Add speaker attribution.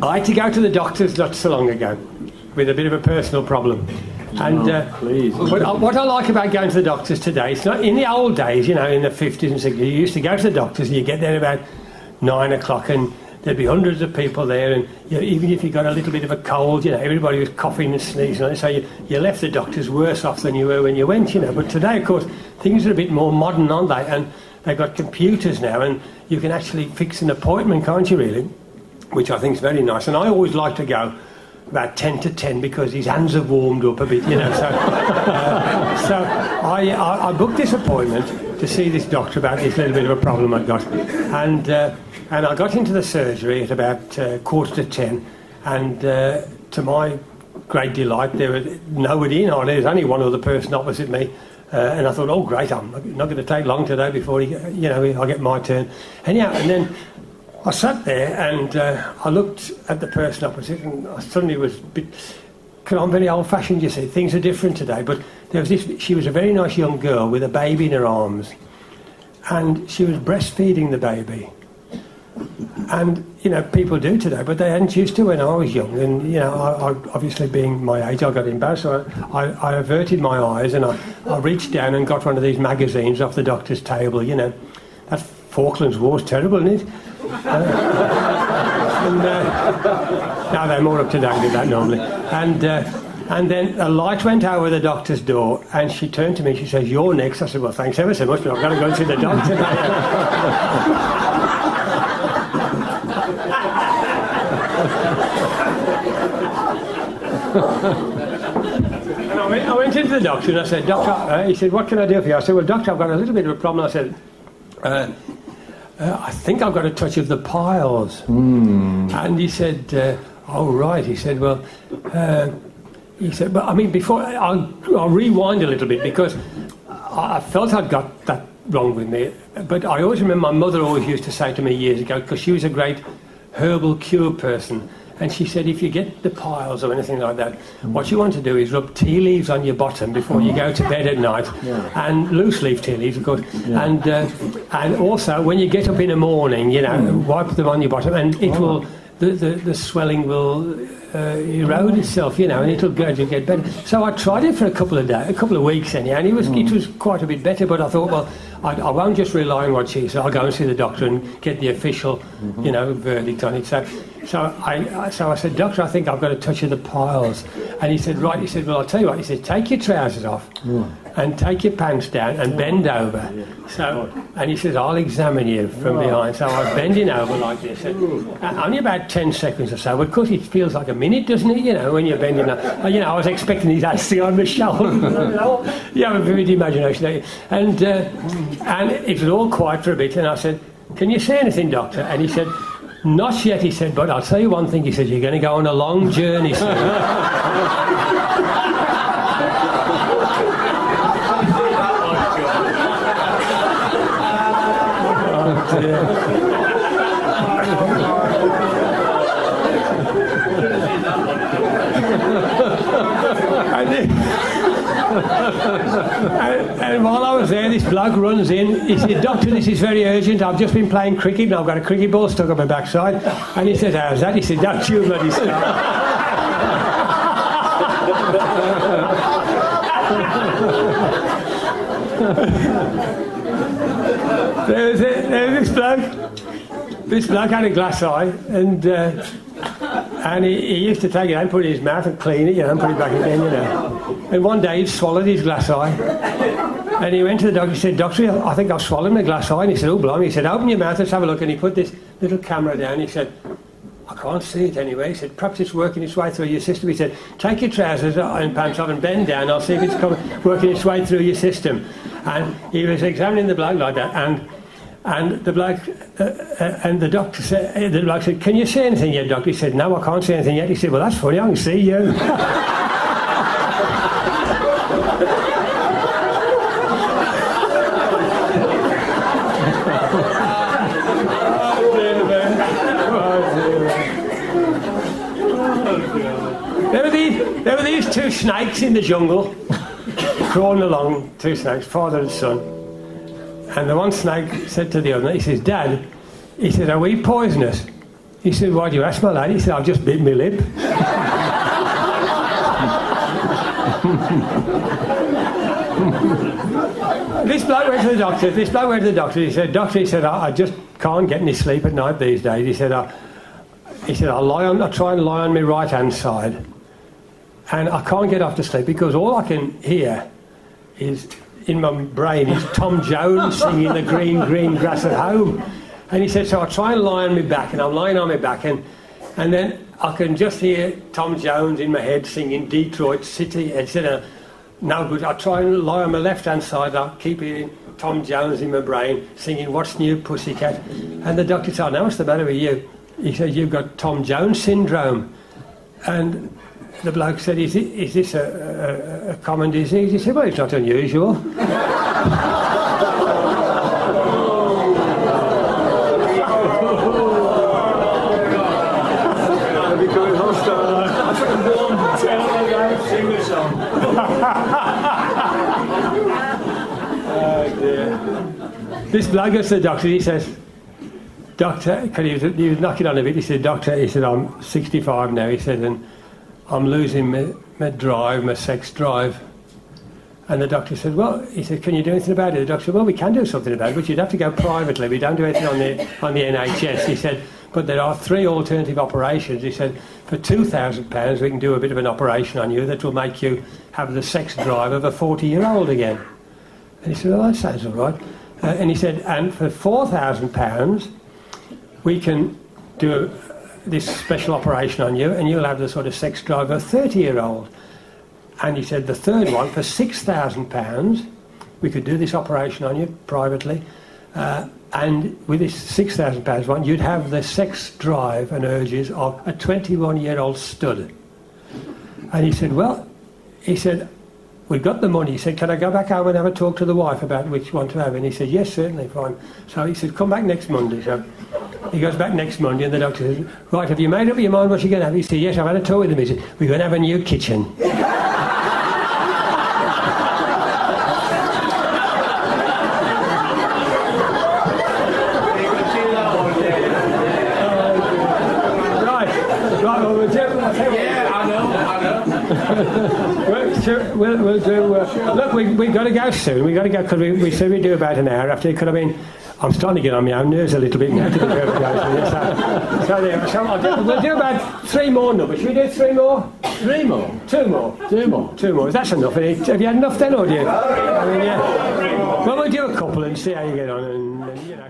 Speaker 1: I had to go to the doctors not so long ago with a bit of a personal problem. And
Speaker 2: please.
Speaker 1: But what I like about going to the doctors today, it's not in the old days, you know, in the 50s and 60s, you used to go to the doctors and you get there about 9 o'clock and there'd be hundreds of people there, and you know, even if you got a little bit of a cold, you know, everybody was coughing and sneezing, so you left the doctors worse off than you were when you went, you know. But today, of course, things are a bit more modern, aren't they? And they've got computers now, and you can actually fix an appointment, can't you, really? Which I think is very nice. And I always like to go about 10 to 10 because his hands have warmed up a bit, you know. So I booked this appointment to see this doctor about this little bit of a problem I'd got. And I got into the surgery at about 9:45, and to my great delight, there was nobody in. There was only one other person opposite me. And I thought, oh, great, I'm not going to take long today before I get my turn. Anyhow, and then I sat there and I looked at the person opposite, and I suddenly was a bit... Because I'm very old-fashioned, you see. Things are different today. But there was this... She was a very nice young girl with a baby in her arms. And she was breastfeeding the baby. And, you know, people do today, but they hadn't used to when I was young. And, you know, I obviously being my age, I got embarrassed. So I averted my eyes and I reached down and got one of these magazines off the doctor's table, you know. That Falklands War's terrible, isn't it? Now they're more up to date with that normally. And then a light went over the doctor's door, and she turned to me, she says, "You're next." I said, "Well, thanks ever so much, but I've got to go and see the doctor now." And I went into the doctor and I said, "Doctor," he said, "what can I do for you?" I said, "Well, doctor, I've got a little bit of a problem." I said, I think I've got a touch of the piles. And he said, "Oh, right." He said, "Well," but I mean, before, I'll rewind a little bit because I felt I'd got that wrong with me. But I always remember my mother always used to say to me years ago, because she was a great herbal cure person, and she said, if you get the piles or anything like that, what you want to do is rub tea leaves on your bottom before you go to bed at night, and loose leaf tea leaves, of course, and also when you get up in the morning, you know, wipe them on your bottom, and it will, the swelling will erode itself, you know, and it'll gradually get better. So I tried it for a couple of weeks anyhow, and it was quite a bit better, but I thought, well, I won't just rely on what she said. I'll go and see the doctor and get the official, you know, verdict on it. So I said, "Doctor, I think I've got a touch of the piles." And he said, "Right." He said, "Well, I'll tell you what." He said, "Take your trousers off and take your pants down and bend over." And he says, "I'll examine you from behind." So I was bending over like this. Only about 10 seconds or so. Of course, it feels like a minute, doesn't it? You know, when you're bending over. You know, I was expecting his hands to go on my shoulder. You have a vivid imagination. And it was all quiet for a bit. And I said, "Can you say anything, doctor?" And he said, "Not yet." He said, "But I'll tell you one thing." He said, "You're going to go on a long journey soon." Oh, dear. And while I was there, this bloke runs in. He said, "Doctor, this is very urgent. I've just been playing cricket and I've got a cricket ball stuck on my backside." And he said, "How's that?" He said, "Don't you bloody start." There was this bloke. This bloke had a glass eye, and he used to take it and put it in his mouth and clean it, you know, and put it back again, you know. And one day he'd swallowed his glass eye, and he went to the doctor. He said, "Doctor, I think I've swallowed my glass eye." And he said, "Oh, blimey." He said, "Open your mouth, let's have a look." And he put this little camera down. He said, "I can't see it anyway." He said, "Perhaps it's working its way through your system." He said, "Take your trousers and pants off and bend down. I'll see if it's working its way through your system." And he was examining the bloke like that, and the bloke and the doctor said, the bloke said, "Can you see anything yet, doctor?" He said, "No, I can't see anything yet." He said, "Well, that's funny, I can see you." There were these two snakes in the jungle, crawling along, two snakes, father and son. And the one snake said to the other, he says, "Dad," he said, "are we poisonous?" He said, why do you ask, my lad? He said, I've just bit my lip. This bloke went to the doctor. He said, doctor, he said, I just can't get any sleep at night these days. He said, I try and lie on my right hand side, and I can't get off to sleep because all I can hear is in my brain is Tom Jones singing the green, green grass at home. And he said, so I try and lie on my back, and I'm lying on my back, and then I can just hear Tom Jones in my head singing Detroit City. And he said, no good. I try and lie on my left-hand side, I keep hearing Tom Jones in my brain singing What's New Pussycat. And the doctor said, now what's the matter with you? He said, you've got Tom Jones syndrome. And the bloke said, is this a common disease? He said, well, it's not unusual. Oh dear. This bloke goes to the doctor. He says, doctor, because he was knocking on a bit. He said, doctor, he said, I'm 65 now. He said, and I'm losing my drive, my sex drive. And the doctor said, well, he said, can you do anything about it? The doctor said, well, we can do something about it, but you'd have to go privately. We don't do anything on the NHS. He said, but there are 3 alternative operations. He said, for £2,000 we can do a bit of an operation on you that will make you have the sex drive of a 40-year-old again. And he said, oh, that sounds all right. And he said, and for £4,000 we can do this special operation on you and you'll have the sort of sex drive of a 30-year-old. And he said, the third one, for £6,000 we could do this operation on you privately. And with this £6,000 one, you'd have the sex drive and urges of a 21-year-old stud. And he said, well, he said, we've got the money. He said, can I go back home and have a talk to the wife about which one to have? And he said, yes, certainly, fine. So he said, come back next Monday. So he goes back next Monday and the doctor says, right, have you made up your mind what you're going to have? He said, yes, I've had a talk with him. He said, we're going to have a new kitchen. We'll do. Look, we've got to go soon. We've got to go because we said we'd do about an hour after. Because I mean, I'm starting to get on my own nerves a little bit now. We'll do about 3 more numbers. Should we do 3 more?
Speaker 2: 3 more?
Speaker 1: 2 more.
Speaker 2: 2 more.
Speaker 1: 2 more. That's enough. Have you had enough then, or do you? I mean, yeah. Well, we'll do a couple and see how you get on, and you know.